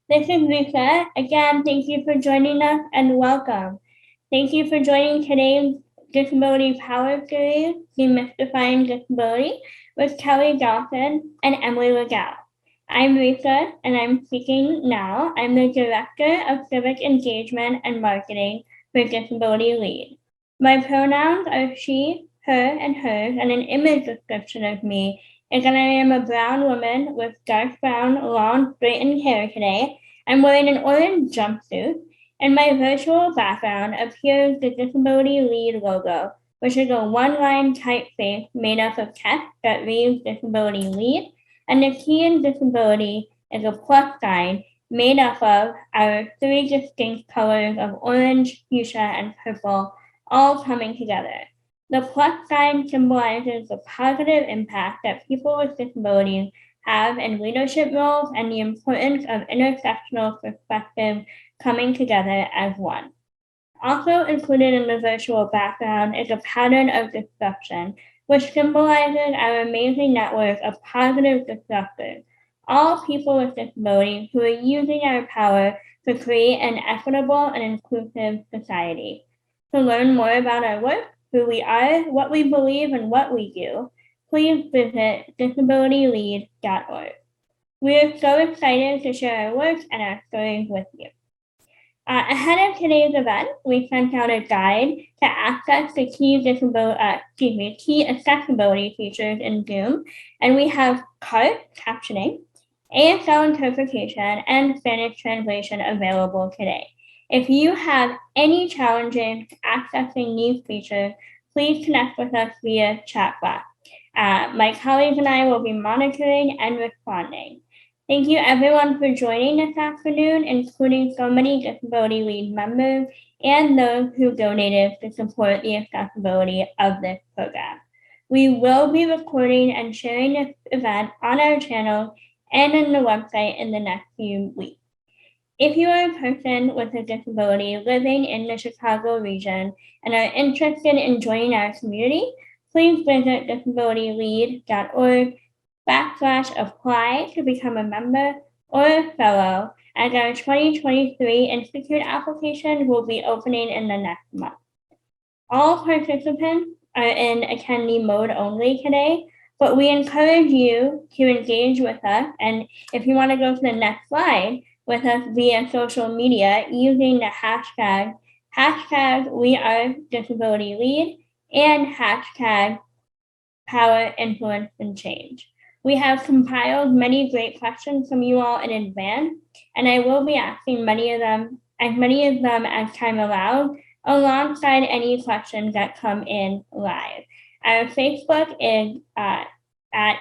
This is Lisa. Again, thank you for joining us and welcome. Thank you for joining today's Disability Power Series, Demystifying Disability, with Kelly Dawson and Emily Ladau. I'm Lisa, and I'm speaking now. I'm the Director of Civic Engagement and Marketing for Disability Lead. My pronouns are she, her, and hers, and an image description of me is that I am a brown woman with dark brown, long, straightened hair today. I'm wearing an orange jumpsuit. In my virtual background appears the Disability Lead logo, which is a one-line typeface made up of text that reads Disability Lead, and the key in disability is a plus sign made up of our three distinct colors of orange, fuchsia, and purple, all coming together. The plus sign symbolizes the positive impact that people with disabilities have in leadership roles and the importance of intersectional perspectives coming together as one. Also included in the virtual background is a pattern of disruption, which symbolizes our amazing network of positive disruptors, all people with disabilities who are using our power to create an equitable and inclusive society. To learn more about our work, who we are, what we believe, and what we do, please visit disabilitylead.org. We are so excited to share our work and our stories with you. Ahead of today's event, we sent out a guide to access the key accessibility features in Zoom, and we have CART captioning, ASL interpretation, and Spanish translation available today. If you have any challenges accessing these features, please connect with us via chat box. My colleagues and I will be monitoring and responding. Thank you everyone for joining this afternoon, including so many Disability Lead members and those who donated to support the accessibility of this program. We will be recording and sharing this event on our channel and on the website in the next few weeks. If you are a person with a disability living in the Chicago region and are interested in joining our community, please visit disabilitylead.org/apply to become a member or a fellow, as our 2023 Institute application will be opening in the next month. All participants are in attendee mode only today, but we encourage you to engage with us, and if you want to go to the next slide, with us via social media using the hashtag #WeAreDisabilityLead and hashtag Power, Influence, and Change. We have compiled many great questions from you all in advance, and I will be asking many of them as time allows, alongside any questions that come in live. Our Facebook is at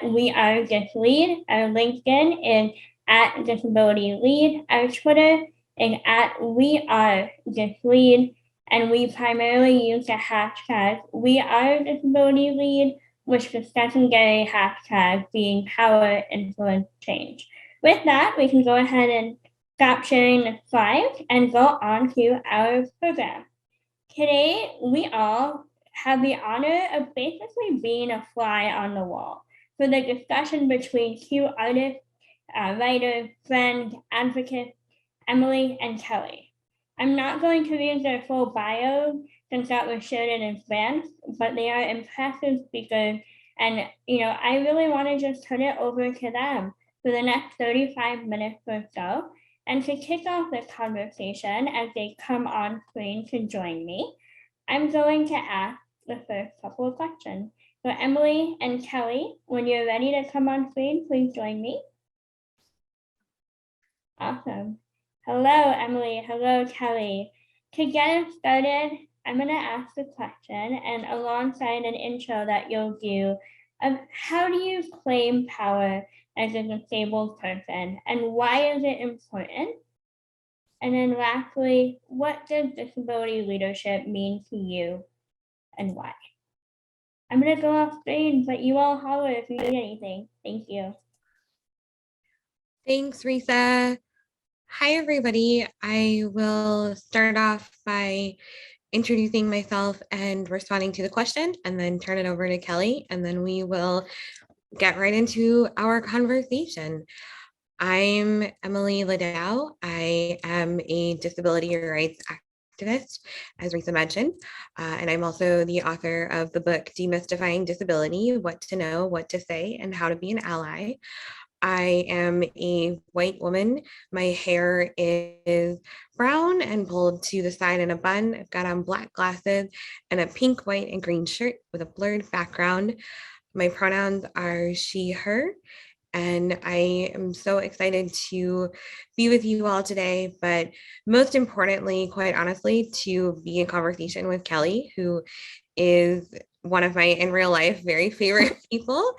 We Are Dis Lead. Our LinkedIn is at Disability Lead. Our Twitter is at We Are Dis Lead, and we primarily use the hashtag We Are Disability Lead, with the secondary hashtag being Power, Influence, Change. With that, we can go ahead and stop sharing the slides and go on to our program. Today, we all have the honor of basically being a fly on the wall for the discussion between two artists, writer, friend, advocate, Emily and Kelly. I'm not going to read their full bios since that was shared in advance, but they are impressive speakers, and I really want to just turn it over to them for the next 35 minutes or so. And to kick off the conversation as they come on screen to join me, I'm going to ask the first couple of questions. So Emily and Kelly, when you're ready to come on screen, please join me. Awesome. Hello, Emily. Hello, Kelly. To get us started, I'm going to ask a question, and alongside an intro that you'll do of how do you claim power as a disabled person, and why is it important? And then lastly, what does disability leadership mean to you and why? I'm going to go off screen, but you all holler if you need anything. Thank you. Thanks, Risa. Hi, everybody. I will start off by introducing myself and responding to the question, and then turn it over to Kelly, and then we will get right into our conversation. I'm Emily Ladau. I am a disability rights activist, as Risa mentioned, and I'm also the author of the book Demystifying Disability: What to Know, What to Say, and How to Be an Ally. I am a white woman. My hair is brown and pulled to the side in a bun. I've got on black glasses and a pink, white, and green shirt with a blurred background. My pronouns are she, her, and I am so excited to be with you all today. But most importantly, quite honestly, to be in conversation with Kelly, who is one of my in real life very favorite people.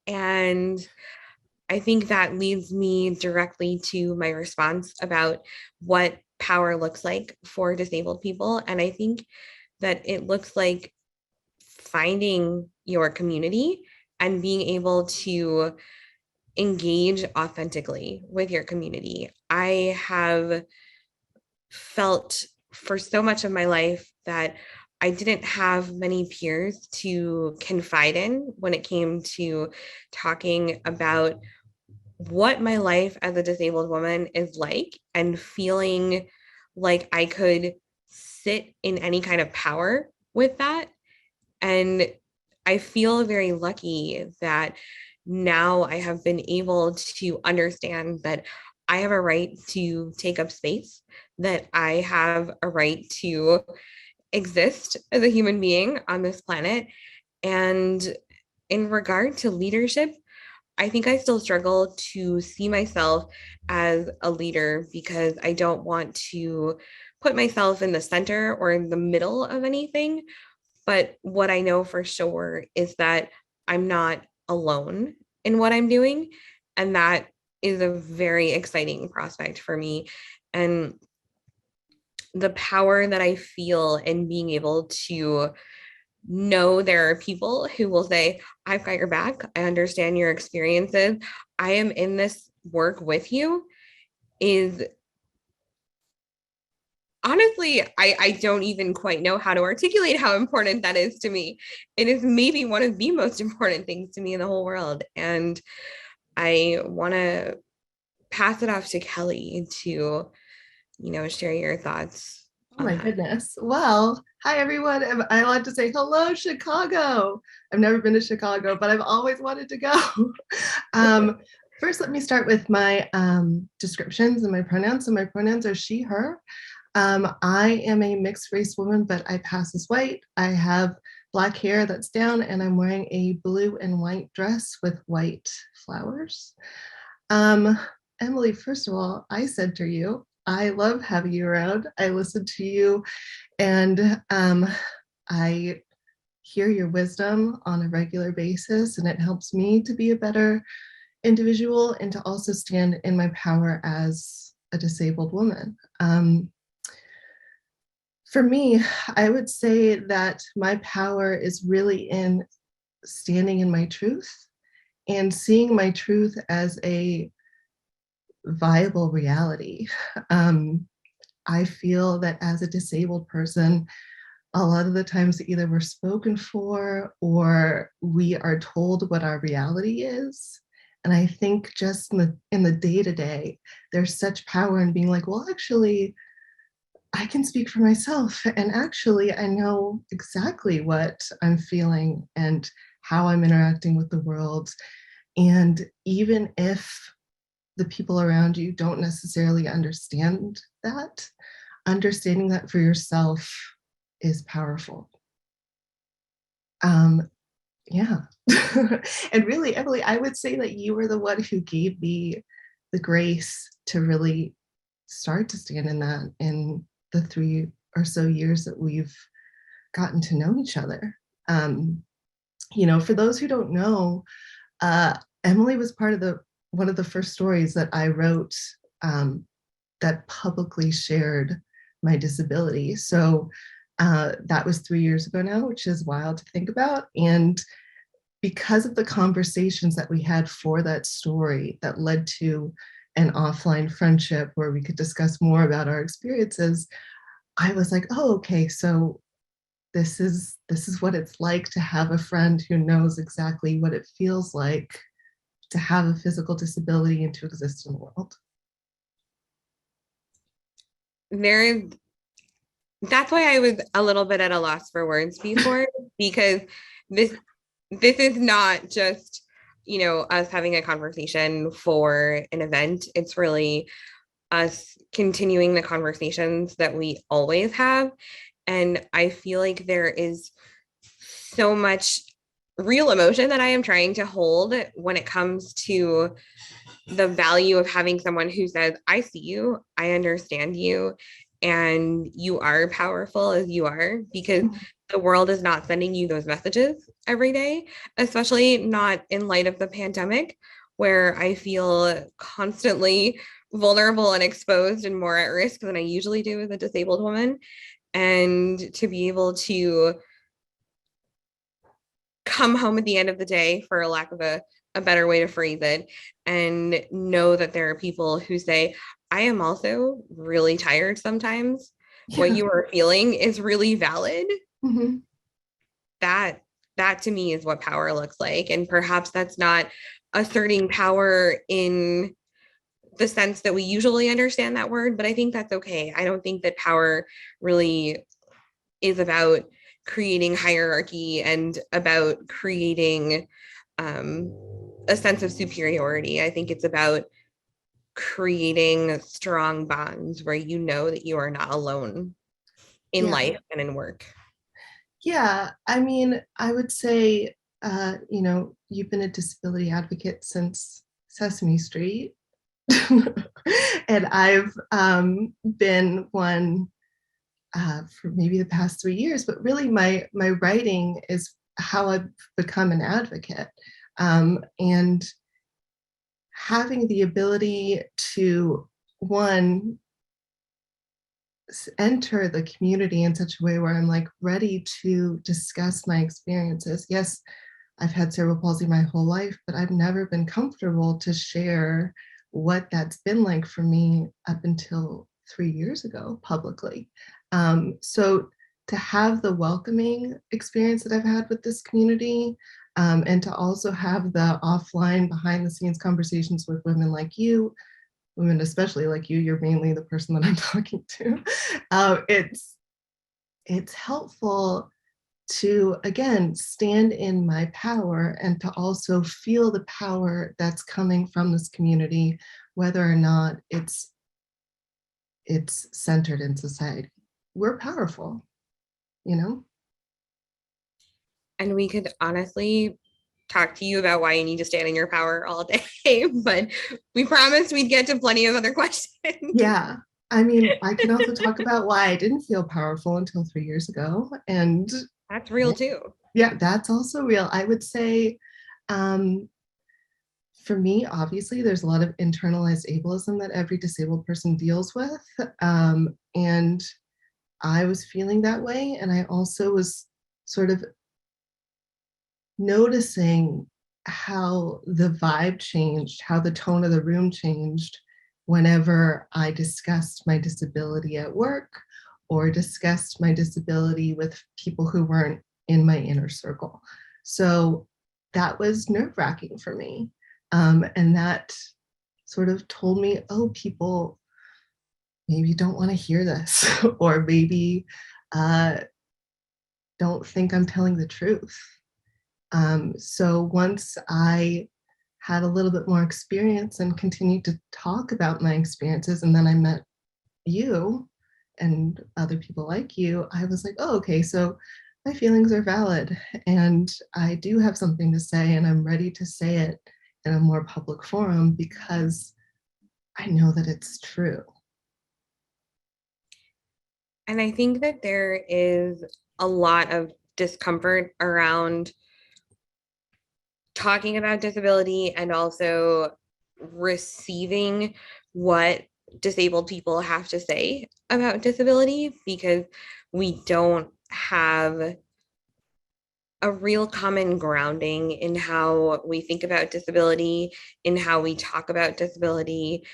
And I think that leads me directly to my response about what power looks like for disabled people. And I think that it looks like finding your community and being able to engage authentically with your community. I have felt for so much of my life that I didn't have many peers to confide in when it came to talking about what my life as a disabled woman is like and feeling like I could sit in any kind of power with that. And I feel very lucky that now I have been able to understand that I have a right to take up space, that I have a right to exist as a human being on this planet. And in regard to leadership, I think I still struggle to see myself as a leader because I don't want to put myself in the center or in the middle of anything. But what I know for sure is that I'm not alone in what I'm doing. And that is a very exciting prospect for me. And the power that I feel in being able to know there are people who will say, I've got your back. I understand your experiences. I am in this work with you is honestly, I don't even quite know how to articulate how important that is to me. It is maybe one of the most important things to me in the whole world. And I want to pass it off to Kelly to, share your thoughts Oh on my that. goodness. Well, hi everyone. I like to say hello, Chicago. I've never been to Chicago, but I've always wanted to go. um, First, let me start with my descriptions and my pronouns. So my pronouns are she, her. I am a mixed race woman, but I pass as white. I have black hair that's down, and I'm wearing a blue and white dress with white flowers. Um, Emily, first of all, I said to you, I love having you around. I listen to you, and I hear your wisdom on a regular basis, and it helps me to be a better individual and to also stand in my power as a disabled woman. For me, I would say that my power is really in standing in my truth and seeing my truth as a viable reality. I feel that as a disabled person, a lot of the times either we're spoken for or we are told what our reality is. And I think just in the day-to-day, there's such power in being like, well, actually, I can speak for myself. And actually, I know exactly what I'm feeling and how I'm interacting with the world. And even if the people around you don't necessarily understand that, understanding that for yourself is powerful. Yeah. And really, Emily, I would say that you were the one who gave me the grace to really start to stand in that in the 3 or so years that we've gotten to know each other. For those who don't know, Emily was part of one of the first stories that I wrote that publicly shared my disability. So that was 3 years ago now, which is wild to think about. And because of the conversations that we had for that story that led to an offline friendship where we could discuss more about our experiences, I was like, oh, okay, so this is what it's like to have a friend who knows exactly what it feels like to have a physical disability and to exist in the world. That's why I was a little bit at a loss for words before, because this is not just, us having a conversation for an event. It's really us continuing the conversations that we always have. And I feel like there is so much real emotion that I am trying to hold when it comes to the value of having someone who says, I see you, I understand you, and you are powerful as you are, because the world is not sending you those messages every day, especially not in light of the pandemic, where I feel constantly vulnerable and exposed and more at risk than I usually do as a disabled woman. And to be able to come home at the end of the day, for a lack of a better way to phrase it, and know that there are people who say, I am also really tired sometimes. Yeah. What you are feeling is really valid. Mm-hmm. That to me is what power looks like. And perhaps that's not asserting power in the sense that we usually understand that word, but I think that's okay. I don't think that power really is about creating hierarchy and about creating a sense of superiority. I think it's about creating strong bonds where you know that you are not alone in life and in work. Yeah, I mean, I would say, you've been a disability advocate since Sesame Street. And I've been one for maybe the past 3 years, but really my writing is how I've become an advocate. And having the ability to, one, enter the community in such a way where I'm like ready to discuss my experiences. Yes, I've had cerebral palsy my whole life, but I've never been comfortable to share what that's been like for me up until 3 years ago publicly. So to have the welcoming experience that I've had with this community, and to also have the offline behind the scenes conversations with women like you, women especially like you're mainly the person that I'm talking to. It's helpful to, again, stand in my power and to also feel the power that's coming from this community, whether or not it's centered in society. We're powerful, And we could honestly talk to you about why you need to stand in your power all day, but we promised we'd get to plenty of other questions. Yeah. I mean, I can also talk about why I didn't feel powerful until 3 years ago. And that's real too. Yeah, that's also real. I would say, for me, obviously, there's a lot of internalized ableism that every disabled person deals with. And I was feeling that way. And I also was sort of noticing how the vibe changed, how the tone of the room changed whenever I discussed my disability at work or discussed my disability with people who weren't in my inner circle. So that was nerve-wracking for me. And that sort of told me, oh, people maybe don't want to hear this, or maybe don't think I'm telling the truth. So once I had a little bit more experience and continued to talk about my experiences, and then I met you and other people like you, I was like, oh, okay, so my feelings are valid and I do have something to say, and I'm ready to say it in a more public forum because I know that it's true. And I think that there is a lot of discomfort around talking about disability and also receiving what disabled people have to say about disability, because we don't have a real common grounding in how we think about disability, in how we talk about disability.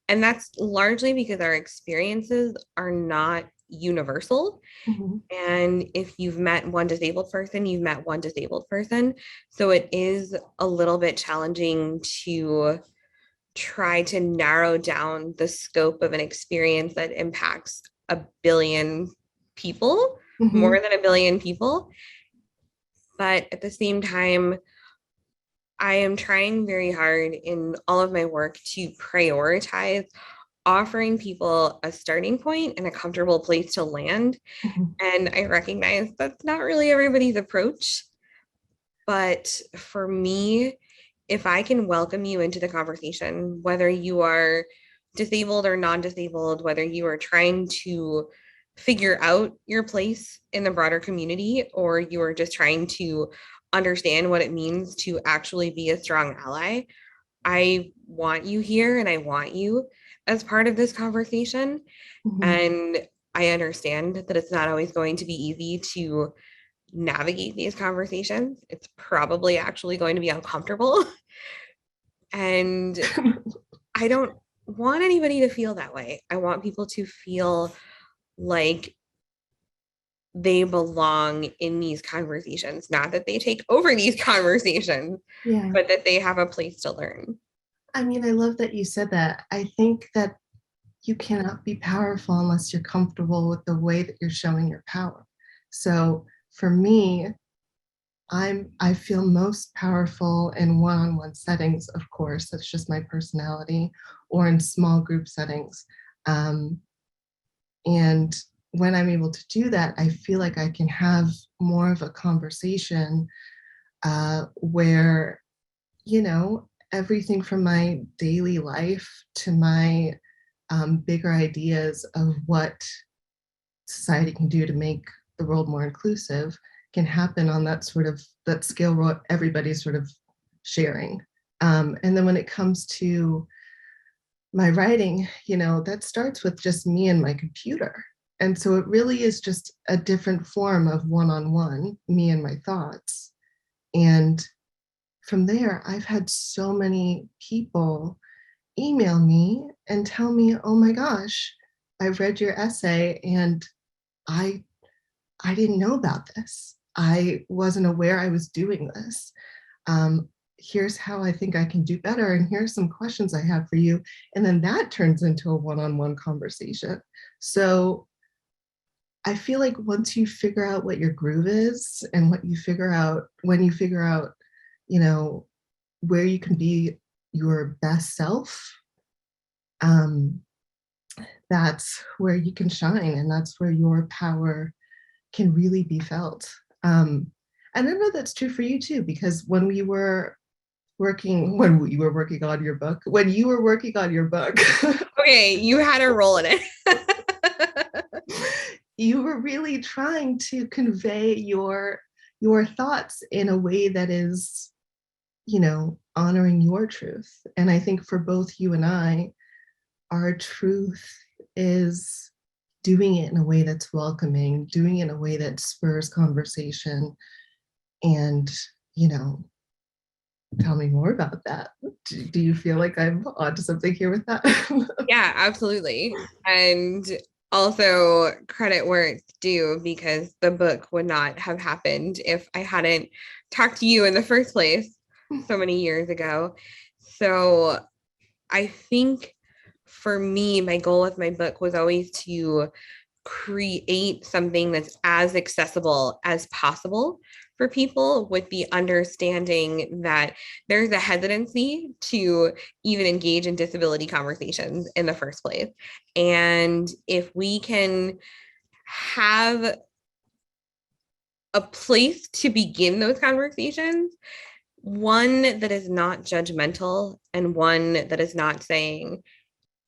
And that's largely because our experiences are not universal. Mhm. And if you've met one disabled person, you've met one disabled person. So it is a little bit challenging to try to narrow down the scope of an experience that impacts a billion people, Mhm. more than a billion people. But at the same time, I am trying very hard in all of my work to prioritize offering people a starting point and a comfortable place to land. Mhm. And I recognize that's not really everybody's approach. But for me, if I can welcome you into the conversation, whether you are disabled or non-disabled, whether you are trying to figure out your place in the broader community, or you are just trying to understand what it means to actually be a strong ally, I want you here and I want you as part of this conversation. Mhm. And I understand that it's not always going to be easy to navigate these conversations. It's probably actually going to be uncomfortable. And I don't want anybody to feel that way. I want people to feel like they belong in these conversations, not that they take over these conversations, Yeah. but that they have a place to learn. I mean, I love that you said that. I think that you cannot be powerful unless you're comfortable with the way that you're showing your power. So for me, I feel most powerful in one-on-one settings, of course, that's just my personality, or in small group settings. Um, and when I'm able to do that, I feel like I can have more of a conversation where, you know, everything from my daily life to my bigger ideas of what society can do to make the world more inclusive can happen on that sort of that scale where everybody's sort of sharing. And then when it comes to my writing, you know, that starts with just me and my computer. And so it really is just a different form of one-on-one, me and my thoughts. And from there, I've had so many people email me and tell me, oh my gosh, I've read your essay and I I didn't know about this. I wasn't aware I was doing this. Here's how I think I can do better. And here's some questions I have for you. And then that turns into a one-on-one conversation. So I feel like once you figure out what your groove is and what you figure out, when you figure out, you know, where you can be your best self, um, that's where you can shine and that's where your power can really be felt. And I know that's true for you too, because when you were working on your book, Okay, you had a role in it. you were really trying to convey your thoughts in a way that is, you know, honoring your truth. And I think for both you and I, our truth is doing it in a way that's welcoming, doing it in a way that spurs conversation. And, you know, tell me more about that. Do you feel like I'm onto something here with that? Yeah, absolutely. And also credit where it's due, because the book would not have happened if I hadn't talked to you in the first place so many years ago. So I think for me, my goal with my book was always to create something that's as accessible as possible for people, with the understanding that there's a hesitancy to even engage in disability conversations in the first place. And if we can have a place to begin those conversations, one that is not judgmental and one that is not saying,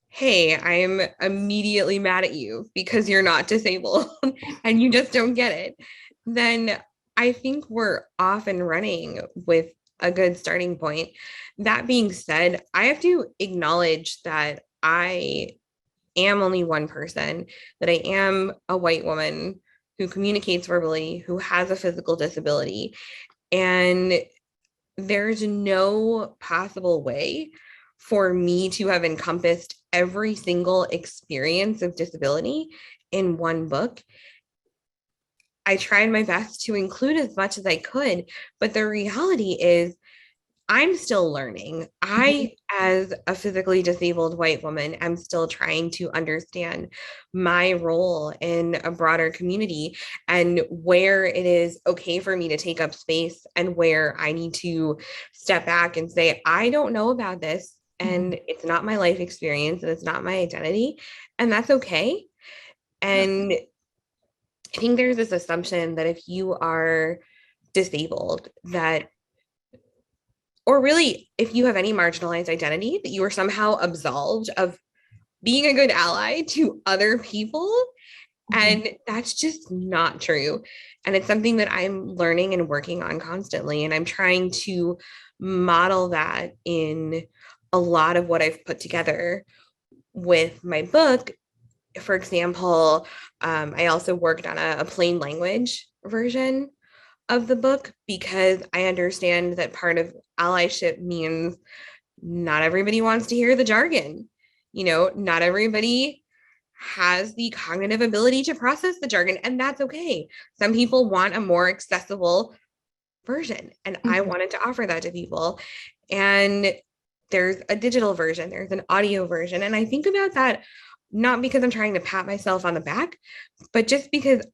hey, I'm immediately mad at you because you're not disabled and you just don't get it, then I think we're off and running with a good starting point. That being said, I have to acknowledge that I am only one person, that I am a white woman who communicates verbally, who has a physical disability. And there's no possible way for me to have encompassed every single experience of disability in one book. I tried my best to include as much as I could, but the reality is I'm still learning. I, as a physically disabled white woman, am still trying to understand my role in a broader community and where it is okay for me to take up space and where I need to step back and say, I don't know about this. And it's not my life experience and it's not my identity. And that's okay. And I think there's this assumption that if you are disabled, that or really if you have any marginalized identity, that you are somehow absolved of being a good ally to other people. And that's just not true. And it's something that I'm learning and working on constantly. And I'm trying to model that in a lot of what I've put together with my book. For example, I also worked on a plain language version of the book because I understand that part of allyship means not everybody wants to hear the jargon. You know, not everybody has the cognitive ability to process the jargon, and that's okay. Some people want a more accessible version, and I wanted to offer that to people. And there's a digital version, there's an audio version. And I think about that not because I'm trying to pat myself on the back, but just because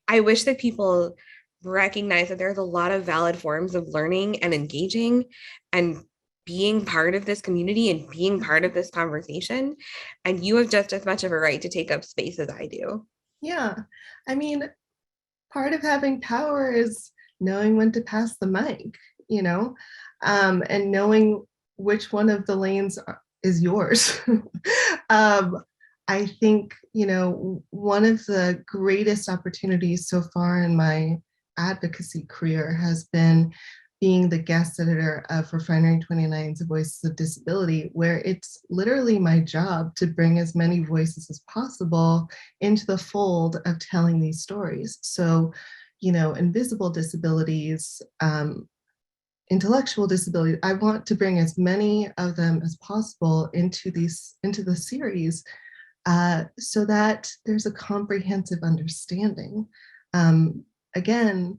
I wish that people recognize that there's a lot of valid forms of learning and engaging and being part of this community and being part of this conversation. And you have just as much of a right to take up space as I do. Yeah. I mean, part of having power is knowing when to pass the mic, and knowing which one of the lanes is yours. I think, one of the greatest opportunities so far in my advocacy career has been being the guest editor of Refinery 29's Voices of Disability, where it's literally my job to bring as many voices as possible into the fold of telling these stories. So, invisible disabilities, intellectual disability, I want to bring as many of them as possible into the series so that there's a comprehensive understanding. Again,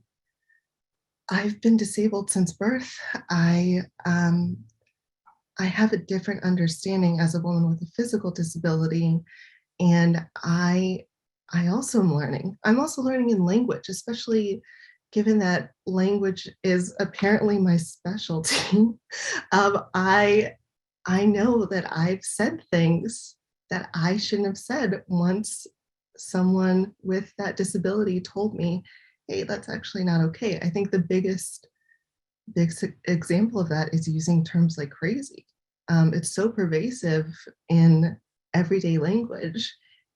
I've been disabled since birth. I have a different understanding as a woman with a physical disability, and I also am learning. I'm also learning in language, especially given that language is apparently my specialty. I know that I've said things that I shouldn't have said once someone with that disability told me, hey, that's actually not okay. I think the big example of that is using terms like crazy. It's so pervasive in everyday language.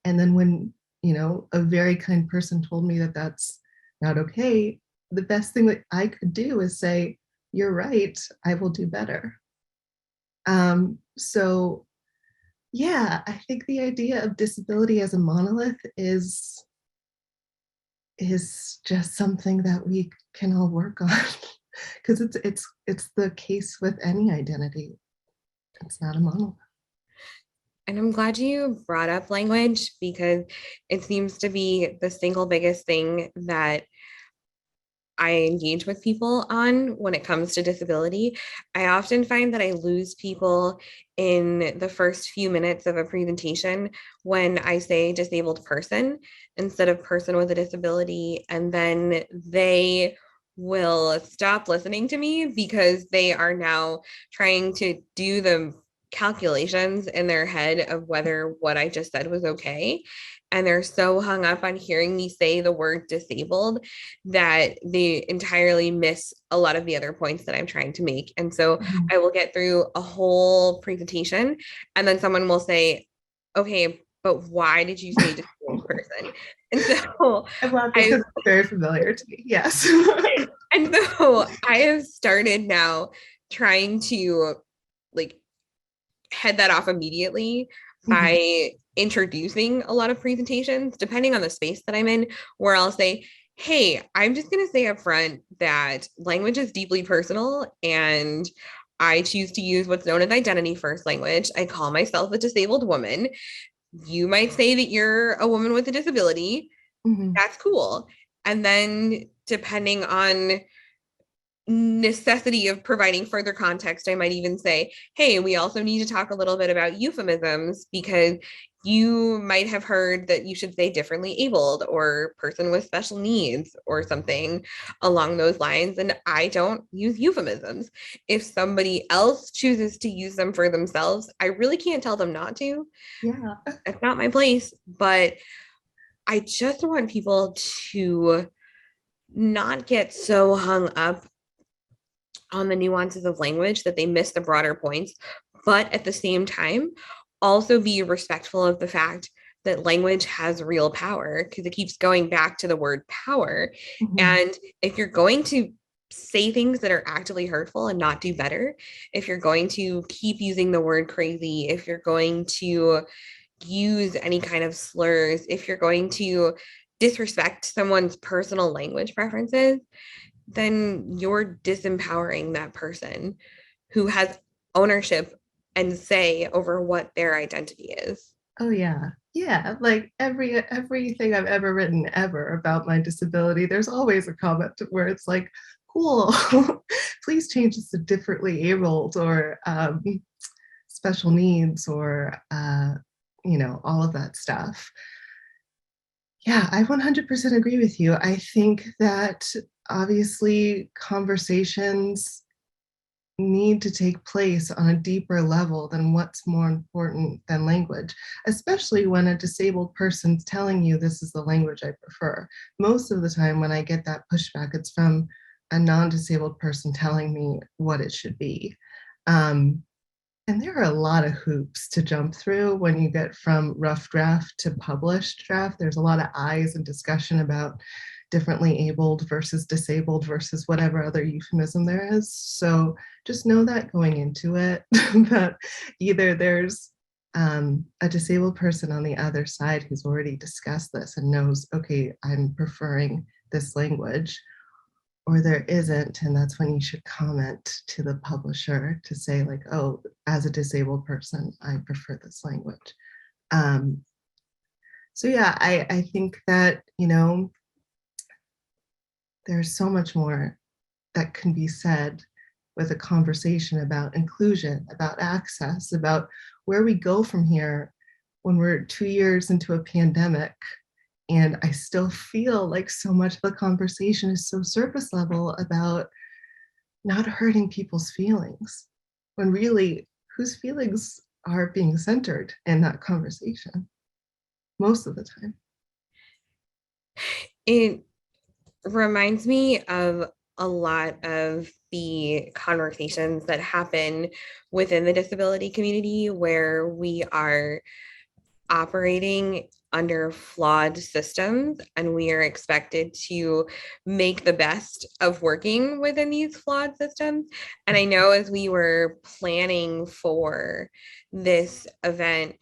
And then when, a very kind person told me that that's not okay, the best thing that I could do is say, you're right, I will do better. So yeah, I think the idea of disability as a monolith is just something that we can all work on because it's the case with any identity. It's not a monolith. And I'm glad you brought up language because it seems to be the single biggest thing that I engage with people on when it comes to disability. I often find that I lose people in the first few minutes of a presentation when I say disabled person instead of person with a disability. And then they will stop listening to me because they are now trying to do the calculations in their head of whether what I just said was okay. And they're so hung up on hearing me say the word disabled that they entirely miss a lot of the other points that I'm trying to make. And so I will get through a whole presentation and then someone will say, okay, but why did you say disabled person? And so Well, this is very familiar to me. Yes. And so I have started now trying to head that off immediately by introducing a lot of presentations, depending on the space that I'm in, where I'll say, hey, I'm just going to say up front that language is deeply personal and I choose to use what's known as identity first language. I call myself a disabled woman. you might say that you're a woman with a disability. Mhm. That's cool. And then depending on necessity of providing further context, I might even say, hey, we also need to talk a little bit about euphemisms, because you might have heard that you should say differently abled or person with special needs or something along those lines. And I don't use euphemisms. If somebody else chooses to use them for themselves, I really can't tell them not to. Yeah. That's not my place. But I just want people to not get so hung up on the nuances of language that they miss the broader points, but at the same time, also be respectful of the fact that language has real power, because it keeps going back to the word power. Mhm. And if you're going to say things that are actively hurtful and not do better, if you're going to keep using the word crazy, if you're going to use any kind of slurs, if you're going to disrespect someone's personal language preferences, then you're disempowering that person who has ownership and say over what their identity is. Oh yeah. Yeah. Like everything I've ever written ever about my disability, there's always a comment where it's like, cool, please change this to differently abled or special needs or all of that stuff. Yeah, I 100% agree with you. I think that obviously conversations need to take place on a deeper level than what's more important than language, especially when a disabled person's telling you this is the language I prefer. Most of the time when I get that pushback, it's from a non-disabled person telling me what it should be. And there are a lot of hoops to jump through when you get from rough draft to published draft. There's a lot of eyes and discussion about differently abled versus disabled versus whatever other euphemism there is. So just know that going into it, that either there's a disabled person on the other side who's already discussed this and knows, okay, I'm preferring this language, or there isn't, and that's when you should comment to the publisher to say like, oh, as a disabled person, I prefer this language. So yeah, I think that, there's so much more that can be said with a conversation about inclusion, about access, about where we go from here when we're 2 years into a pandemic. And I still feel like so much of the conversation is so surface level about not hurting people's feelings, when really whose feelings are being centered in that conversation most of the time. It reminds me of a lot of the conversations that happen within the disability community where we are operating under flawed systems and we are expected to make the best of working within these flawed systems. And I know as we were planning for this event,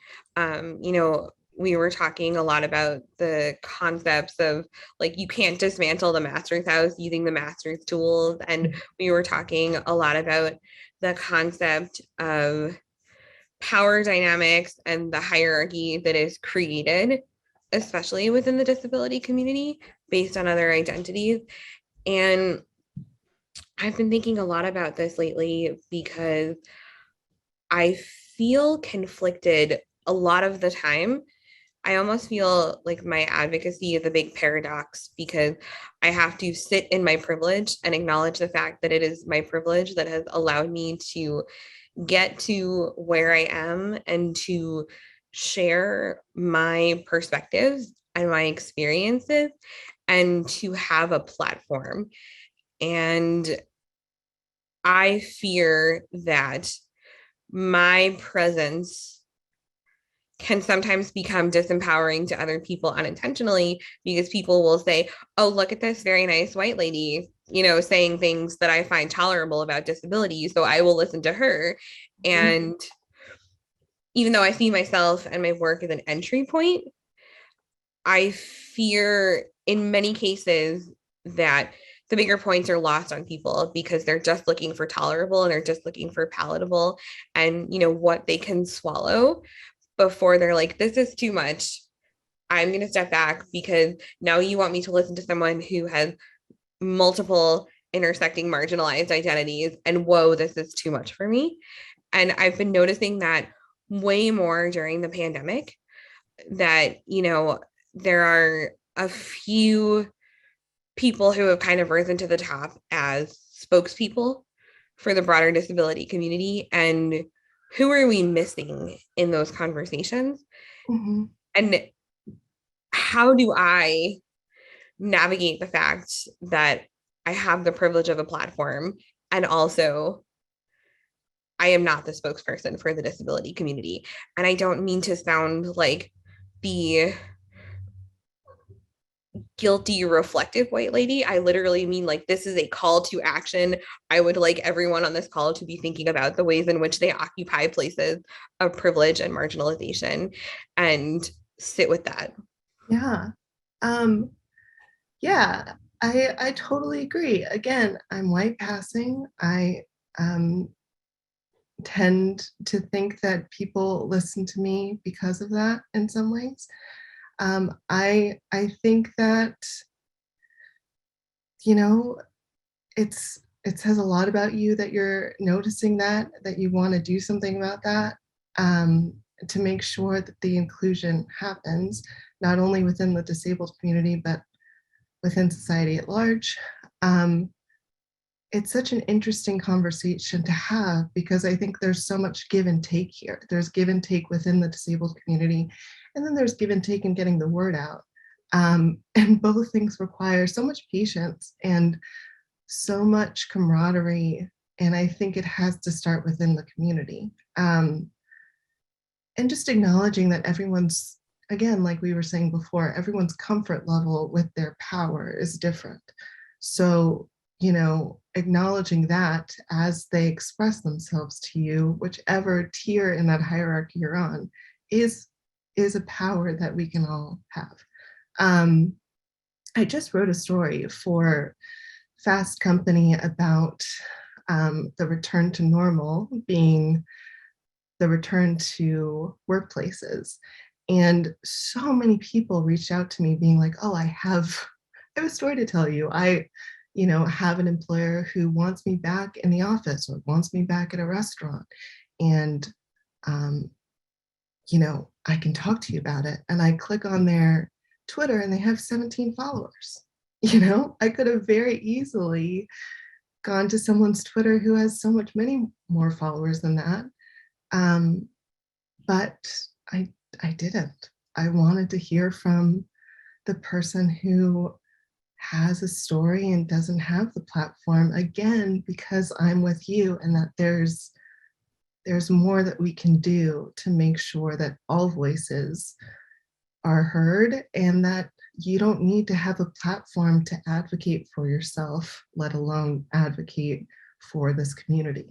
we were talking a lot about the concepts of like, you can't dismantle the master's house using the master's tools. And we were talking a lot about the concept of power dynamics and the hierarchy that is created, especially within the disability community based on other identities. And I've been thinking a lot about this lately because I feel conflicted a lot of the time. I almost feel like my advocacy is a big paradox because I have to sit in my privilege and acknowledge the fact that it is my privilege that has allowed me to get to where I am and to share my perspectives and my experiences and to have a platform. And I fear that my presence can sometimes become disempowering to other people unintentionally because people will say, oh, look at this very nice white lady, saying things that I find tolerable about disability. So I will listen to her. And even though I see myself and my work as an entry point, I fear in many cases that the bigger points are lost on people because they're just looking for tolerable and they're just looking for palatable and what they can swallow. before they're like, this is too much. I'm going to step back because now you want me to listen to someone who has multiple intersecting marginalized identities, and whoa, this is too much for me. And I've been noticing that way more during the pandemic, that, there are a few people who have kind of risen to the top as spokespeople for the broader disability community. And who are we missing in those conversations? Mhm. And how do I navigate the fact that I have the privilege of a platform, and also I am not the spokesperson for the disability community? And I don't mean to sound like the guilty reflective white lady. I literally mean, like, this is a call to action. I would like everyone on this call to be thinking about the ways in which they occupy places of privilege and marginalization, and sit with that. Yeah. Um, yeah, I totally agree. Again, I'm white passing. I um, tend to think that people listen to me because of that in some ways. I think that, you know, it says a lot about you that you're noticing that you want to do something about that, um, to make sure that the inclusion happens, not only within the disabled community, but within society at large. Um, it's such an interesting conversation to have because I think there's so much give and take here. There's give and take within the disabled community, and then there's give and take in getting the word out. And both things require so much patience and so much camaraderie. And I think it has to start within the community. And just acknowledging that everyone's, again, like we were saying before, everyone's comfort level with their power is different. So, acknowledging that as they express themselves to you, whichever tier in that hierarchy you're on, is a power that we can all have. I just wrote a story for Fast Company about the return to normal being the return to workplaces. And so many people reached out to me being like, oh, I have a story to tell you. I have an employer who wants me back in the office or wants me back at a restaurant. And, I can talk to you about it. And I click on their Twitter and they have 17 followers. I could have very easily gone to someone's Twitter who has so much many more followers than that. But I didn't. I wanted to hear from the person who has a story and doesn't have the platform, again, because I'm with you, and that there's more that we can do to make sure that all voices are heard, and that you don't need to have a platform to advocate for yourself, let alone advocate for this community.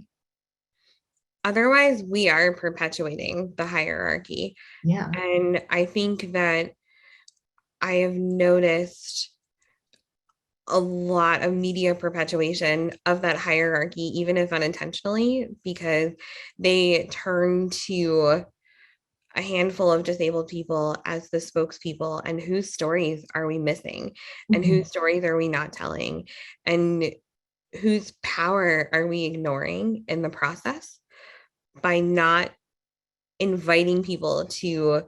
Otherwise, we are perpetuating the hierarchy. Yeah. And I think that I have noticed a lot of media perpetuation of that hierarchy, even if unintentionally, because they turn to a handful of disabled people as the spokespeople, and whose stories are we missing, and whose stories are we not telling, and whose power are we ignoring in the process by not inviting people to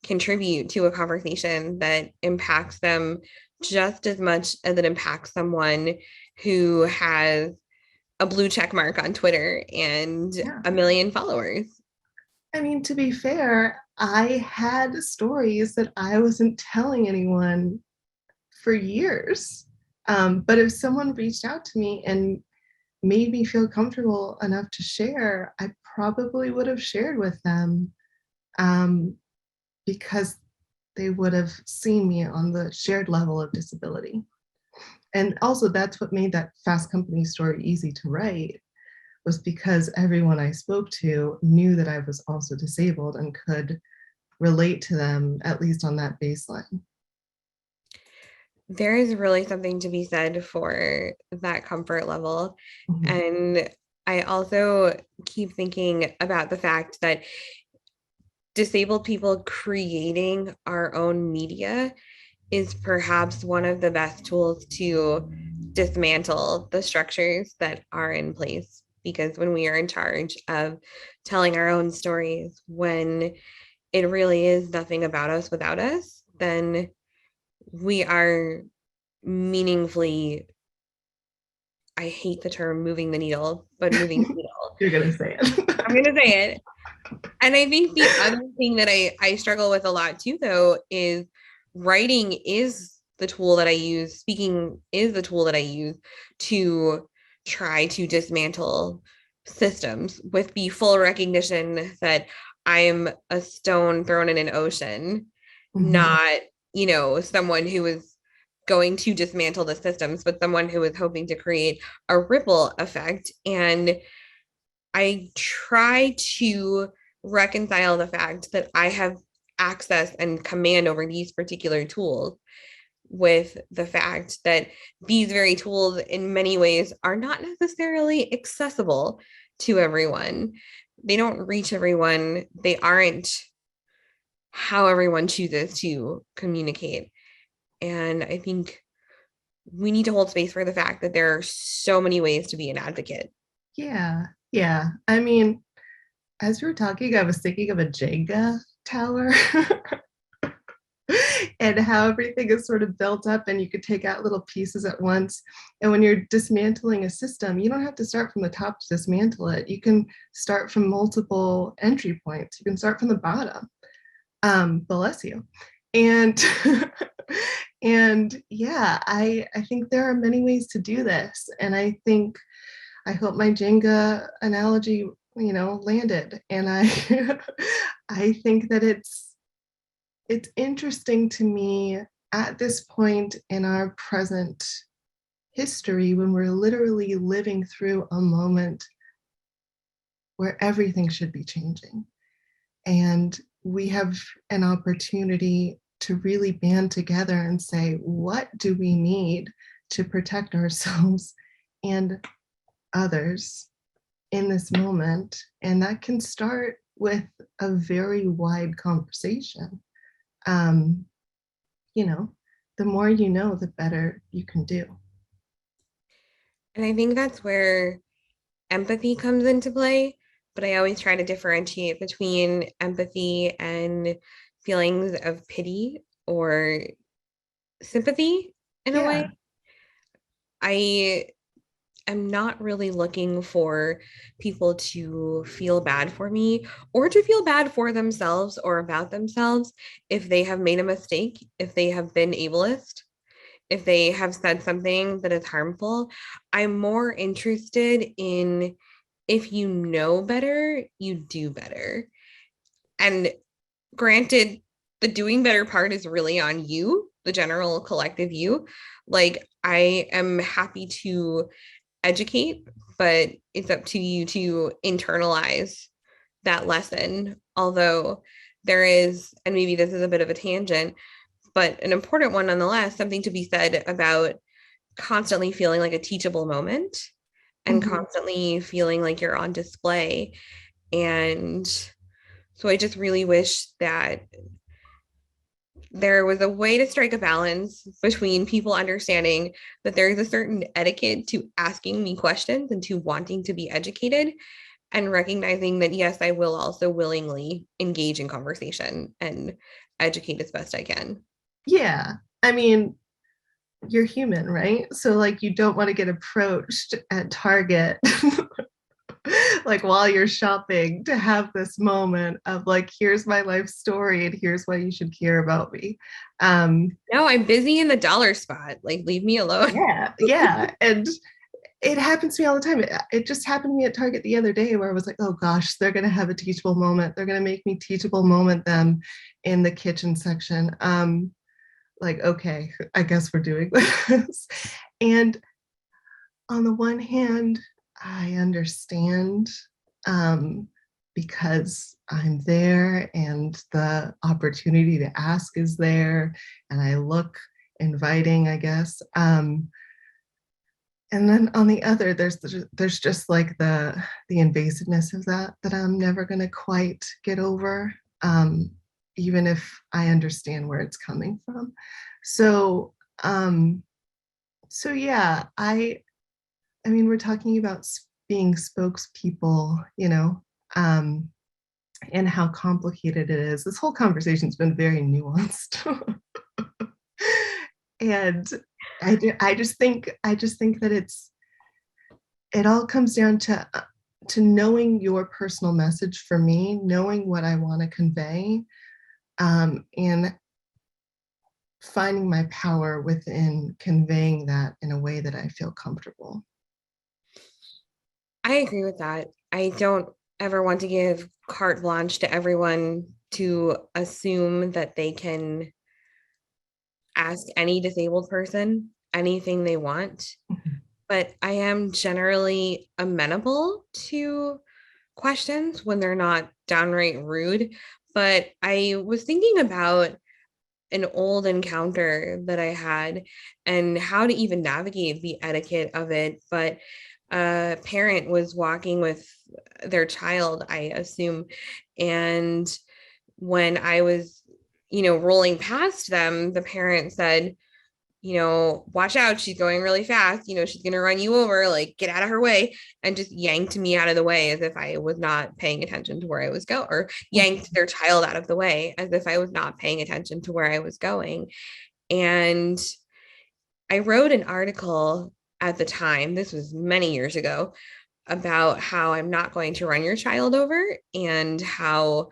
contribute to a conversation that impacts them just as much as it impacts someone who has a blue check mark on Twitter and a million followers. I mean, to be fair, I had stories that I wasn't telling anyone for years. But if someone reached out to me and made me feel comfortable enough to share, I probably would have shared with them, because they would have seen me on the shared level of disability. And also, that's what made that Fast Company story easy to write, was because everyone I spoke to knew that I was also disabled and could relate to them, at least on that baseline. There is really something to be said for that comfort level. And I also keep thinking about the fact that disabled people creating our own media is perhaps one of the best tools to dismantle the structures that are in place. Because when we are in charge of telling our own stories, when it really is nothing about us without us, then we are meaningfully, I hate the term moving the needle, but moving the needle. You're going to say it. I'm going to say it. And I think the other thing that I struggle with a lot too, though, is writing is the tool that I use, speaking is the tool that I use to try to dismantle systems with the full recognition that I'm a stone thrown in an ocean, not, someone who is going to dismantle the systems, but someone who is hoping to create a ripple effect. And I try to reconcile the fact that I have access and command over these particular tools with the fact that these very tools in many ways are not necessarily accessible to everyone. They don't reach everyone. They aren't how everyone chooses to communicate. And I think we need to hold space for the fact that there are so many ways to be an advocate. Yeah. Yeah. I mean, as we were talking, I was thinking of a Jenga tower and how everything is sort of built up and you could take out little pieces at once. And when you're dismantling a system, you don't have to start from the top to dismantle it. You can start from multiple entry points. You can start from the bottom. Bless you. And and yeah, I think there are many ways to do this. And I hope my Jenga analogy, landed. And I think that it's interesting to me at this point in our present history when we're literally living through a moment where everything should be changing. And we have an opportunity to really band together and say, what do we need to protect ourselves and others in this moment? And that can start with a very wide conversation. The more you know, the better you can do. And I think that's where empathy comes into play, but I always try to differentiate between empathy and feelings of pity or sympathy in a way. I am not really looking for people to feel bad for me or to feel bad for themselves or about themselves if they have made a mistake, if they have been ableist, if they have said something that is harmful. I'm more interested in if you know better, you do better. And granted, the doing better part is really on you, the general collective you. Like, I am happy to educate, but it's up to you to internalize that lesson. Although there is, and maybe this is a bit of a tangent, but an important one nonetheless, something to be said about constantly feeling like a teachable moment and constantly feeling like you're on display. And so I just really wish that there was a way to strike a balance between people understanding that there is a certain etiquette to asking me questions and to wanting to be educated, and recognizing that, yes, I will also willingly engage in conversation and educate as best I can. Yeah. I mean, you're human, right? So like you don't want to get approached at Target like while you're shopping to have this moment of like, here's my life story and here's why you should care about me. No, I'm busy in the dollar spot. Like, leave me alone. Yeah. And it happens to me all the time. It just happened to me at Target the other day where I was like, oh gosh, they're going to have a teachable moment. They're going to make me teachable moment them in the kitchen section. Like, okay, I guess we're doing this. And on the one hand, I understand because I'm there and the opportunity to ask is there and I look inviting, I guess. And then on the other, there's just like the invasiveness of that I'm never going to quite get over. even if I understand where it's coming from. So, yeah, I mean, we're talking about being spokespeople, and how complicated it is. This whole conversation's been very nuanced. And I just think that it all comes down to knowing your personal message. For me, knowing what I want to convey, and finding my power within conveying that in a way that I feel comfortable. I agree with that. I don't ever want to give carte blanche to everyone to assume that they can ask any disabled person anything they want. Mhm. But I am generally amenable to questions when they're not downright rude. But I was thinking about an old encounter that I had and how to even navigate the etiquette of it. But a parent was walking with their child, I assume, and when I was, rolling past them, the parent said, watch out, she's going really fast, she's going to run you over, like get out of her way, and just yanked me out of the way as if I was not paying attention to where I was going, or yanked their child out of the way as if I was not paying attention to where I was going. And I wrote an article at the time, this was many years ago, about how I'm not going to run your child over, and how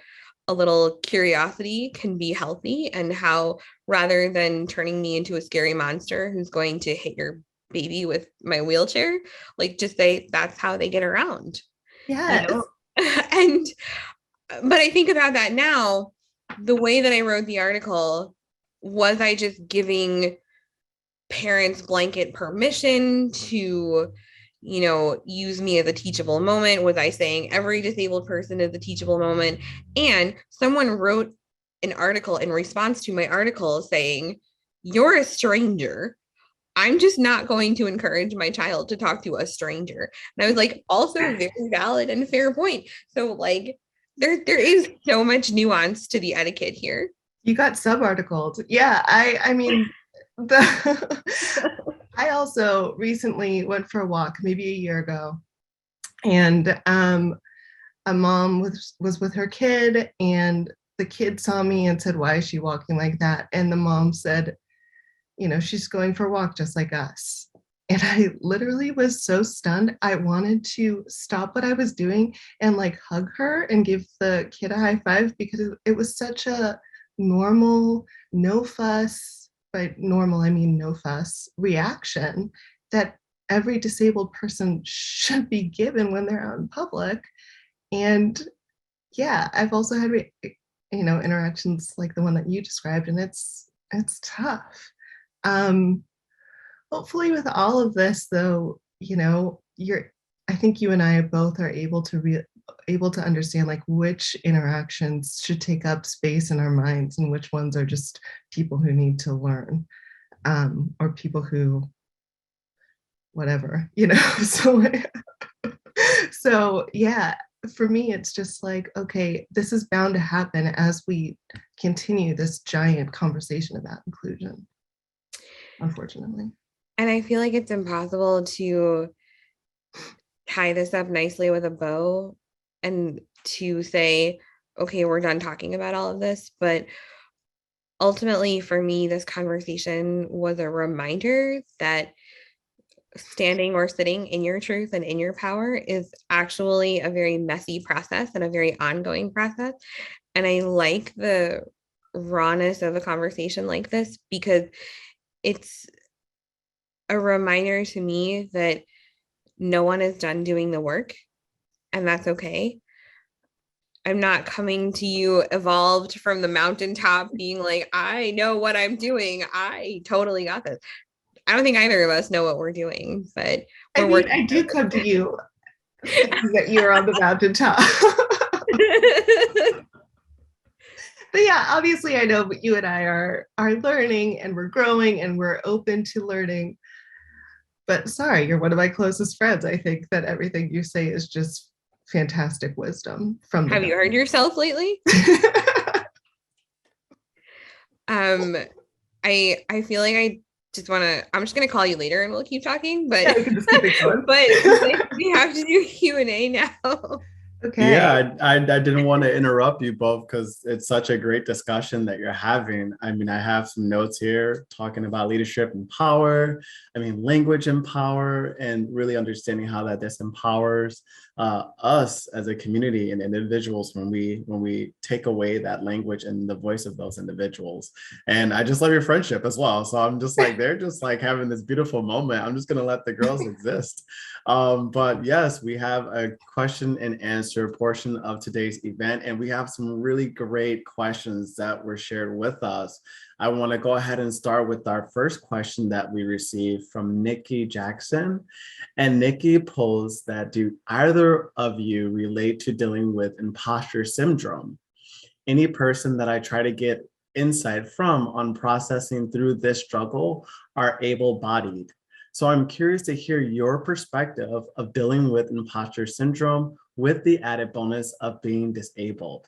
a little curiosity can be healthy, and how rather than turning me into a scary monster who's going to hit your baby with my wheelchair, like just say that's how they get around. Yes. And but I think about that now, the way that I wrote the article, was I just giving parents blanket permission to use me as a teachable moment? Was I saying every disabled person is a teachable moment? And someone wrote an article in response to my article saying, you're a stranger, I'm just not going to encourage my child to talk to a stranger. And I was like, also very valid and fair point. So like there is so much nuance to the etiquette here. You got sub-articled. Yeah, I mean, I also recently went for a walk, maybe a year ago, and a mom was with her kid, and the kid saw me and said, "Why is she walking like that?" And the mom said, "She's going for a walk just like us." And I literally was so stunned. I wanted to stop what I was doing and like hug her and give the kid a high five, because it was such a normal, no fuss, by normal I mean no fuss reaction that every disabled person should be given when they're out in public. And yeah, I've also had interactions like the one that you described, and it's tough. Hopefully with all of this though, I think you and I both are able to understand like which interactions should take up space in our minds and which ones are just people who need to learn, or people who whatever. So yeah, for me it's just like, okay, this is bound to happen as we continue this giant conversation about inclusion, unfortunately. And I feel like it's impossible to tie this up nicely with a bow and to say, okay, we're done talking about all of this. But ultimately, for me, this conversation was a reminder that standing or sitting in your truth and in your power is actually a very messy process and a very ongoing process. And I like the rawness of a conversation like this, because it's a reminder to me that no one is done doing the work, and that's okay. I'm not coming to you evolved from the mountaintop being like, I know what I'm doing, I totally got this. I don't think either of us know what we're doing, but I do come to you thinking that you're on the mountaintop. But yeah, obviously I know you and I are learning, and we're growing, and we're open to learning. But sorry, you're one of my closest friends. I think that everything you say is just fantastic wisdom from the Have you heard yourself lately? Um, I feel like I'm just gonna call you later and we'll keep talking, but Yeah, we can just keep it going. but we have to do Q&A now. Okay. Yeah, I didn't want to interrupt you both because it's such a great discussion that you're having. I mean, I have some notes here talking about leadership and power. I mean, language and power, and really understanding how that disempowers us as a community and individuals when we take away that language and the voice of those individuals. And I just love your friendship as well. So I'm just like, they're just like having this beautiful moment. I'm just gonna let the girls exist. But yes, we have a question and answer portion of today's event, and we have some really great questions that were shared with us. I want to go ahead and start with our first question that we received from Nikki Jackson. And Nikki posed that, do either of you relate to dealing with imposter syndrome? Any person that I try to get insight from on processing through this struggle are able-bodied. So I'm curious to hear your perspective of dealing with imposter syndrome with the added bonus of being disabled.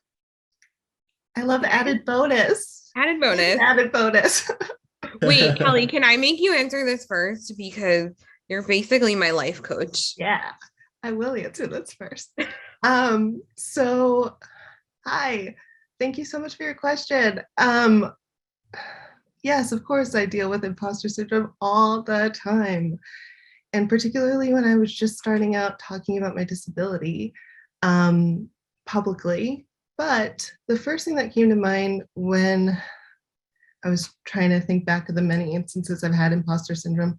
I love added bonus. Added bonus. Added bonus. Wait, Kelly, can I make you answer this first? Because you're basically my life coach. Yeah, I will answer this first. So, hi, thank you so much for your question. Yes, of course, I deal with imposter syndrome all the time. And particularly when I was just starting out talking about my disability publicly. But the first thing that came to mind when I was trying to think back of the many instances I've had imposter syndrome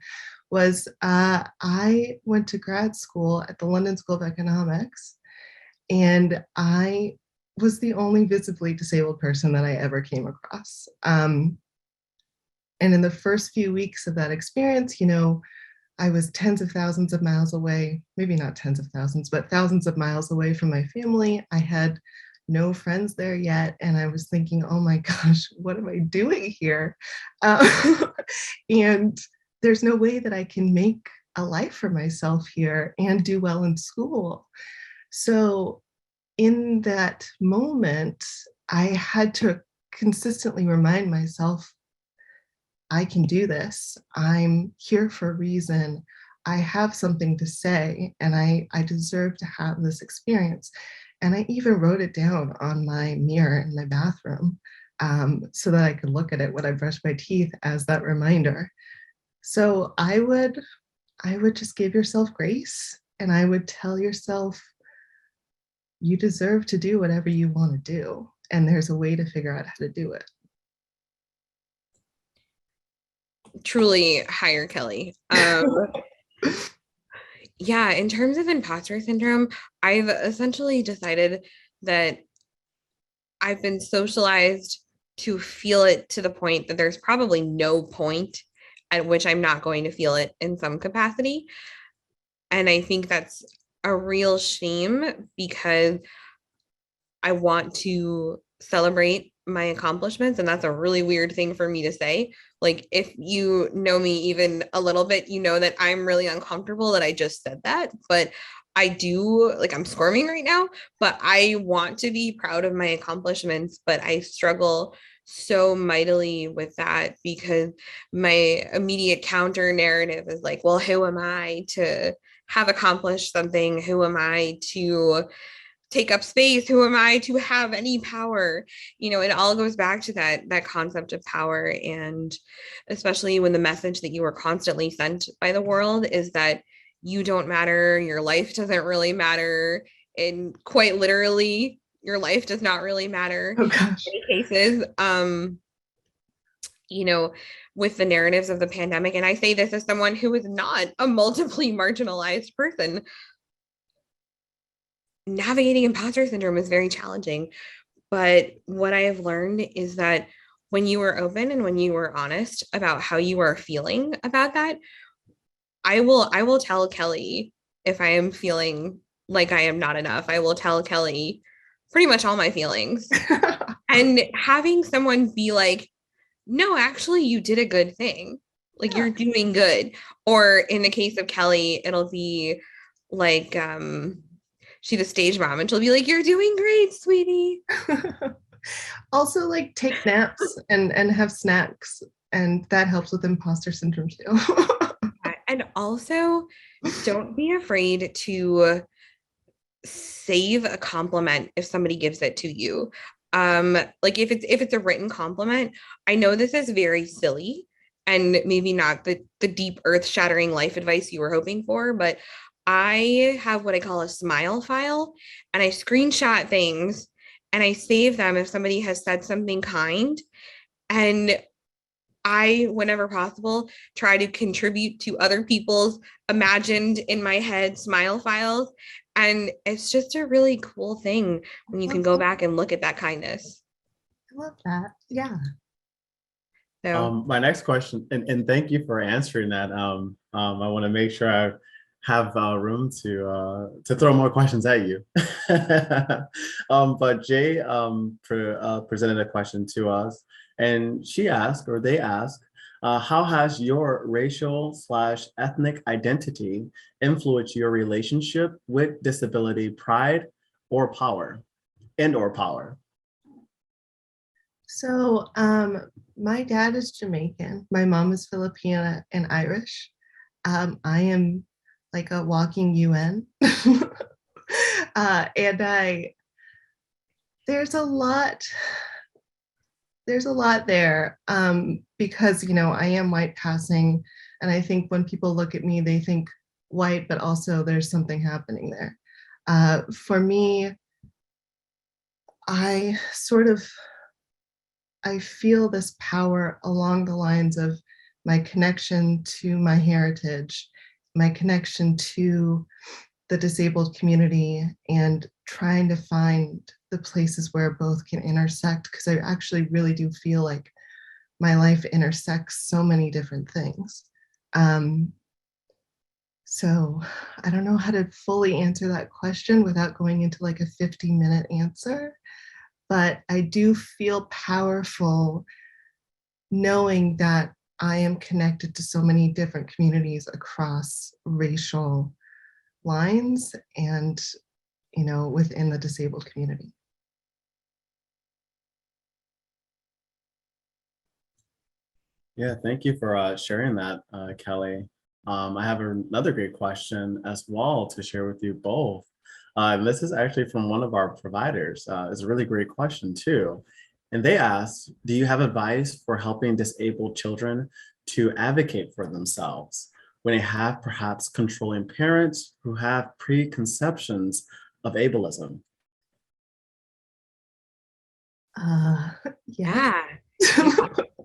was I went to grad school at the London School of Economics, and I was the only visibly disabled person that I ever came across. And in the first few weeks of that experience, you know, I was tens of thousands of miles away, maybe not tens of thousands, but thousands of miles away from my family. I had no friends there yet. And I was thinking, oh my gosh, what am I doing here? And there's no way that I can make a life for myself here and do well in school. So in that moment, I had to consistently remind myself, I can do this. I'm here for a reason. I have something to say, and I deserve to have this experience. And I even wrote it down on my mirror in my bathroom so that I could look at it when I brush my teeth as that reminder. So I would just give yourself grace, and I would tell yourself, you deserve to do whatever you want to do. And there's a way to figure out how to do it. Truly hire Kelly. Yeah, in terms of imposter syndrome, I've essentially decided that I've been socialized to feel it to the point that there's probably no point at which I'm not going to feel it in some capacity. And I think that's a real shame because I want to celebrate my accomplishments, and that's a really weird thing for me to say. Like, if you know me even a little bit, you know that I'm really uncomfortable that I just said that, but I do, like, I'm squirming right now, but I want to be proud of my accomplishments, but I struggle so mightily with that because my immediate counter narrative is like, well, who am I to have accomplished something? Who am I to take up space? Who am I to have any power? You know, it all goes back to that concept of power. And especially when the message that you are constantly sent by the world is that you don't matter, your life doesn't really matter, and quite literally, your life does not really matter. Oh gosh. In many cases. You know, with the narratives of the pandemic, and I say this as someone who is not a multiply marginalized person, navigating imposter syndrome is very challenging. But what I have learned is that when you are open and when you are honest about how you are feeling about that, I will tell Kelly if I am feeling like I am not enough. I will tell Kelly pretty much all my feelings. And having someone be like, no, actually, you did a good thing. Like, you're doing good. Or in the case of Kelly, it'll be like, she's a stage mom and she'll be like, you're doing great, sweetie. Also, like, take naps and have snacks, and that helps with imposter syndrome too. And also, don't be afraid to save a compliment if somebody gives it to you. Like if it's a written compliment, I know this is very silly and maybe not the deep earth-shattering life advice you were hoping for, but I have what I call a smile file, and I screenshot things and I save them if somebody has said something kind. And I, whenever possible, try to contribute to other people's imagined in my head smile files. And it's just a really cool thing when you can go back and look at that kindness. I love that. Yeah. So My next question, and thank you for answering that. I want to make sure I have room to throw more questions at you. But Jay presented a question to us, and she asked, or they asked, how has your racial/ethnic identity influenced your relationship with disability, pride, or power, and/or power? So, my dad is Jamaican. My mom is Filipina and Irish. I am like a walking UN. And there's a lot there, because, I am white passing. And I think when people look at me, they think white, but also there's something happening there. For me, I feel this power along the lines of my connection to my heritage, my connection to the disabled community, and trying to find the places where both can intersect, because I actually really do feel like my life intersects so many different things. So I don't know how to fully answer that question without going into like a 50-minute answer, but I do feel powerful knowing that I am connected to so many different communities across racial lines and, within the disabled community. Yeah, thank you for sharing that, Kelly. I have another great question as well to share with you both. This is actually from one of our providers. It's a really great question too. And they asked, do you have advice for helping disabled children to advocate for themselves when they have perhaps controlling parents who have preconceptions of ableism? Yeah.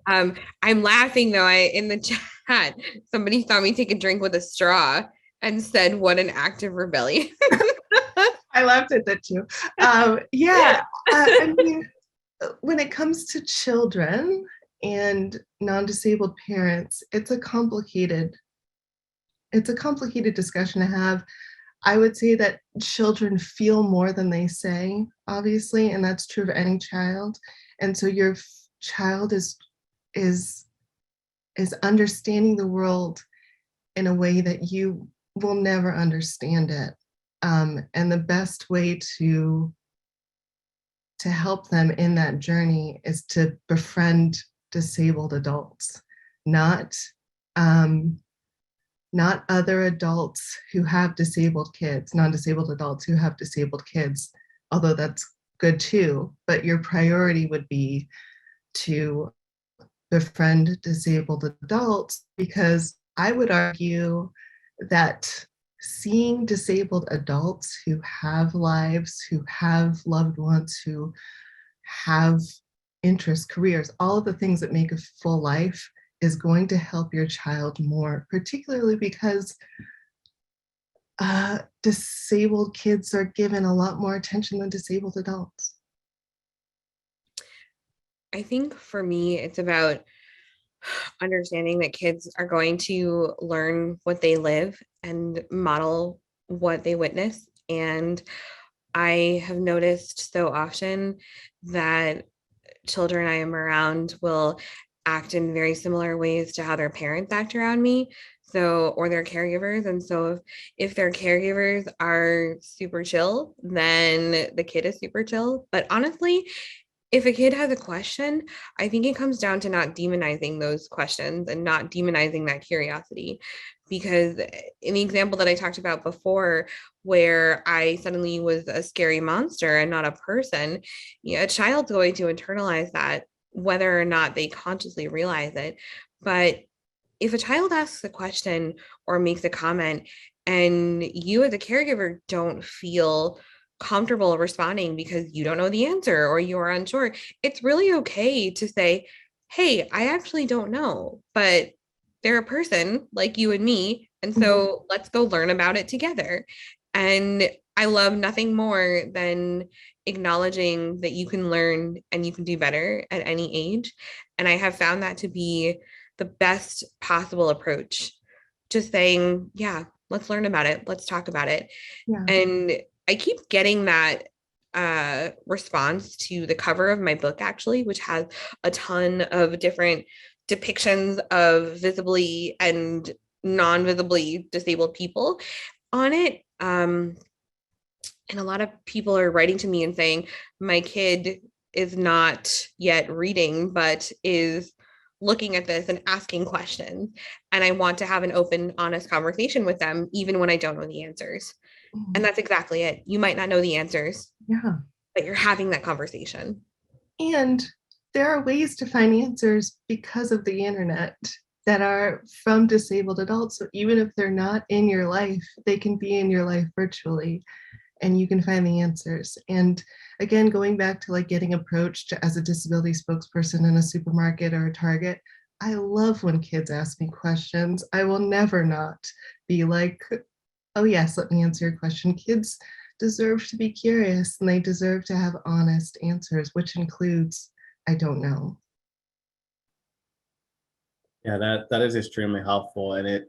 I'm laughing though. In the chat, somebody saw me take a drink with a straw and said, "What an act of rebellion." I laughed at that too. Yeah, I mean, when it comes to children and non-disabled parents, it's a complicated discussion to have. I would say that children feel more than they say, obviously, and that's true of any child. And so your child is understanding the world in a way that you will never understand it. And the best way to help them in that journey is to befriend disabled adults, not other adults who have disabled kids, non-disabled adults who have disabled kids, although that's good too, but your priority would be to befriend disabled adults, because I would argue that seeing disabled adults who have lives, who have loved ones, who have interests, careers, all of the things that make a full life is going to help your child more, particularly because disabled kids are given a lot more attention than disabled adults. I think for me, it's about understanding that kids are going to learn what they live and model what they witness. And I have noticed so often that children I am around will act in very similar ways to how their parents act around me. So, or their caregivers. And so if their caregivers are super chill, then the kid is super chill. But honestly, if a kid has a question, I think it comes down to not demonizing those questions and not demonizing that curiosity. Because in the example that I talked about before, where I suddenly was a scary monster and not a person, a child's going to internalize that, whether or not they consciously realize it. But if a child asks a question or makes a comment and you as a caregiver don't feel comfortable responding because you don't know the answer or you are unsure, it's really okay to say, hey, I actually don't know, but they're a person like you and me. And so let's go learn about it together. And I love nothing more than acknowledging that you can learn and you can do better at any age. And I have found that to be the best possible approach. Just saying, yeah, let's learn about it. Let's talk about it. Yeah. And I keep getting that response to the cover of my book, actually, which has a ton of different depictions of visibly and non-visibly disabled people on it. And a lot of people are writing to me and saying, my kid is not yet reading, but is looking at this and asking questions. And I want to have an open, honest conversation with them, even when I don't know the answers. And that's exactly it. You might not know the answers, Yeah. but you're having that conversation. And there are ways to find answers because of the internet that are from disabled adults. So even if they're not in your life, they can be in your life virtually and you can find the answers. And again, going back to like getting approached as a disability spokesperson in a supermarket or a Target, I love when kids ask me questions. I will never not be like, oh yes, let me answer your question. Kids deserve to be curious and they deserve to have honest answers, which includes, I don't know. Yeah, that is extremely helpful, and it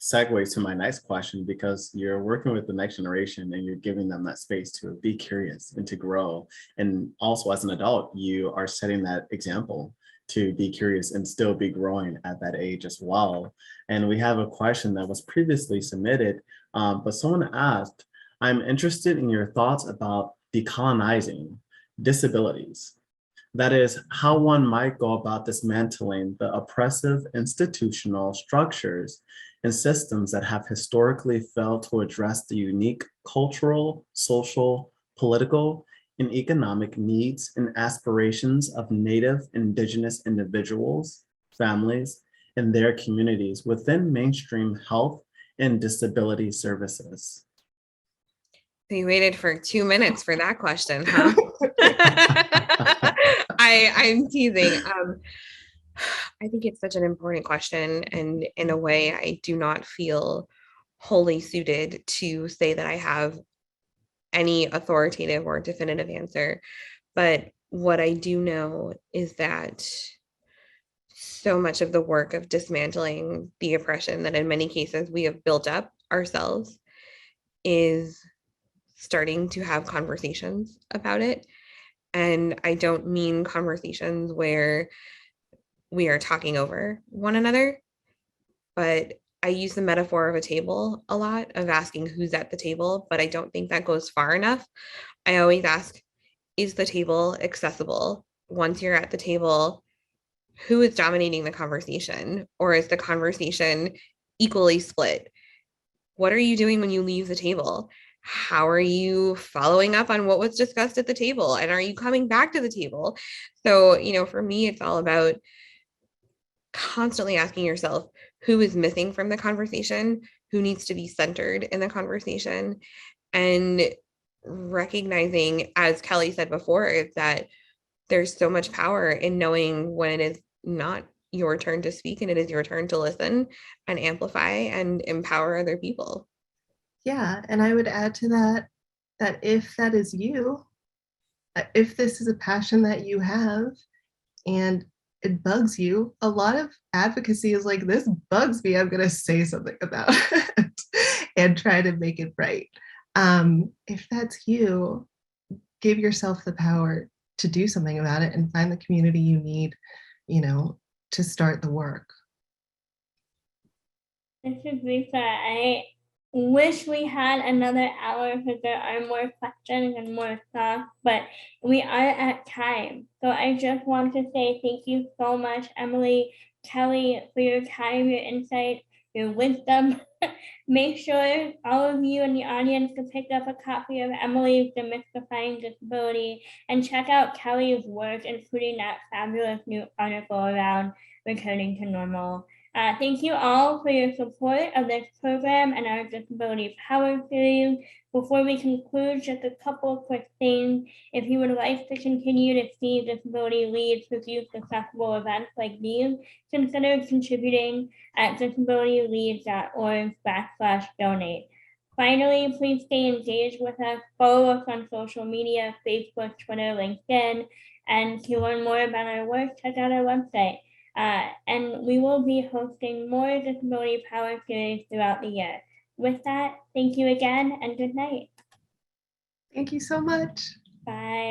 segues to my next question, because you're working with the next generation and you're giving them that space to be curious and to grow. And also as an adult, you are setting that example to be curious and still be growing at that age as well. And we have a question that was previously submitted, but someone asked, I'm interested in your thoughts about decolonizing disabilities. That is, how one might go about dismantling the oppressive institutional structures and systems that have historically failed to address the unique cultural, social, political, and economic needs and aspirations of Native Indigenous individuals, families, and their communities within mainstream health and disability services. So you waited for 2 minutes for that question, huh? I'm teasing. I think it's such an important question, and in a way, I do not feel wholly suited to say that I have any authoritative or definitive answer. But what I do know is that so much of the work of dismantling the oppression that in many cases we have built up ourselves is starting to have conversations about it. And I don't mean conversations where we are talking over one another, but I use the metaphor of a table a lot, of asking who's at the table, but I don't think that goes far enough. I always ask, is the table accessible? Once you're at the table, who is dominating the conversation? Or is the conversation equally split? What are you doing when you leave the table? How are you following up on what was discussed at the table? And are you coming back to the table? So, for me, it's all about constantly asking yourself, who is missing from the conversation? Who needs to be centered in the conversation? And recognizing, as Kelly said before, that there's so much power in knowing when it is not your turn to speak and it is your turn to listen and amplify and empower other people. Yeah, and I would add to that, that if that is you, if this is a passion that you have and it bugs you, a lot of advocacy is like, this bugs me, I'm going to say something about it and try to make it right. If that's you, give yourself the power to do something about it and find the community you need, to start the work. This is Lisa. I wish we had another hour because there are more questions and more thoughts, but we are at time. So I just want to say thank you so much, Emily, Kelly, for your time, your insight, your wisdom. Make sure all of you in the audience can pick up a copy of Emily's Demystifying Disability and check out Kelly's work, including that fabulous new article around returning to normal. Thank you all for your support of this program and our Disability Power Series. Before we conclude, just a couple of quick things. If you would like to continue to see disability leads with youth accessible events like these, consider contributing at disabilityleads.org/donate. Finally, please stay engaged with us. Follow us on social media, Facebook, Twitter, LinkedIn, and to learn more about our work, check out our website. And we will be hosting more Disability Power Series throughout the year. With that, thank you again and good night. Thank you so much. Bye.